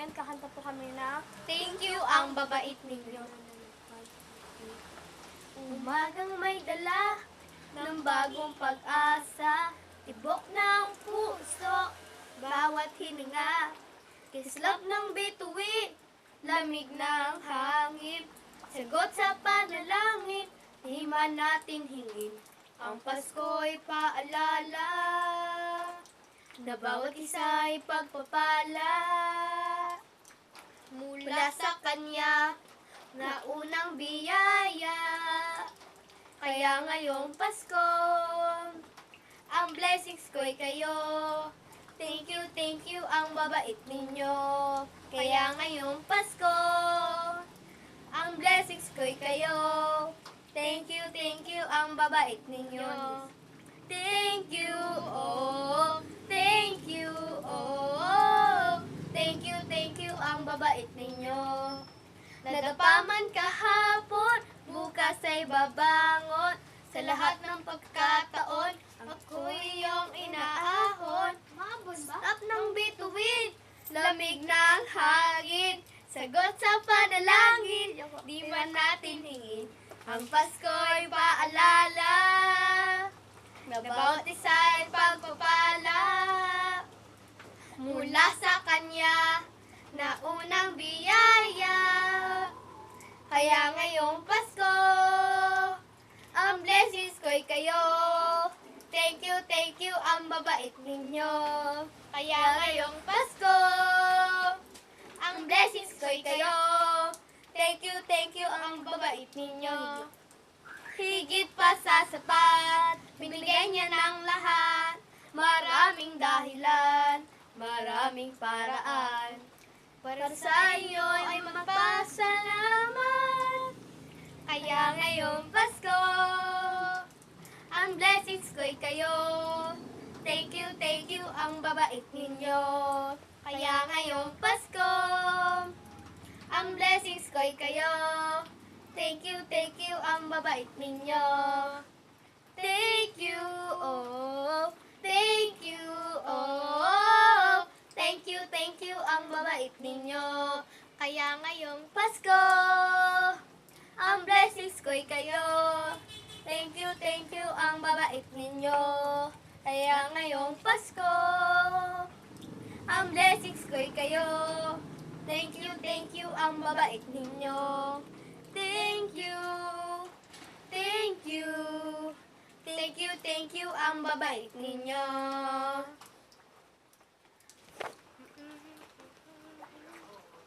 ngayon kakanta po kami na Thank You ang babait ninyo. Umagang may dala ng bagong pag-asa, tibok ng puso, bawat hininga, kislap ng bituin, lamig ng hangin, sagot sa panalangin, di man natin hingin. Ang Pasko'y paalala na bawat isa'y pagpapala mula sa Kanya na unang biyaya. Kaya ngayong Pasko, ang blessings ko'y kayo. Thank you ang babait ninyo. Kaya ngayong Pasko, ang blessings ko'y kayo. Thank you ang babait ninyo. Thank you, oh. Thank you, oh. Thank you ang babait ninyo. Nagapaman kahapon, bukas ay babangon. Sa lahat ng pagkataon, ako'y iyong inaahon. Stop ng bituin, lamig ng hangin, sagot sa panalangin, di man natin hingin. Ang Pasko'y paalala na bawat isa'y pagpapala mula sa Kanya na unang biyaya. Kaya ngayong Pasko, ang blessings ko'y kayo. Thank you ang babait ninyo. Kaya ngayong Pasko, ang blessings ko'y kayo. Thank you ang babait ninyo. Higit pa sa sapat, binigay niya ng lahat. Maraming dahilan, maraming paraan, para sa iyo ay magpasalamat. Kaya ngayong Pasko, ang blessings ko'y kayo. Thank you ang babait ninyo. Kaya ngayong Pasko, ang blessings ko'y kayo. Thank you ang babait ninyo. Thank you, oh. Thank you, oh. Thank you ang babait ninyo. Kaya ngayong Pasko, ang blessings ko'y kayo. Thank you ang babait ninyo. Kaya ngayong Pasko, ang blessings ko'y kayo. Thank you ang babait ninyo. Thank you ang babait ninyo.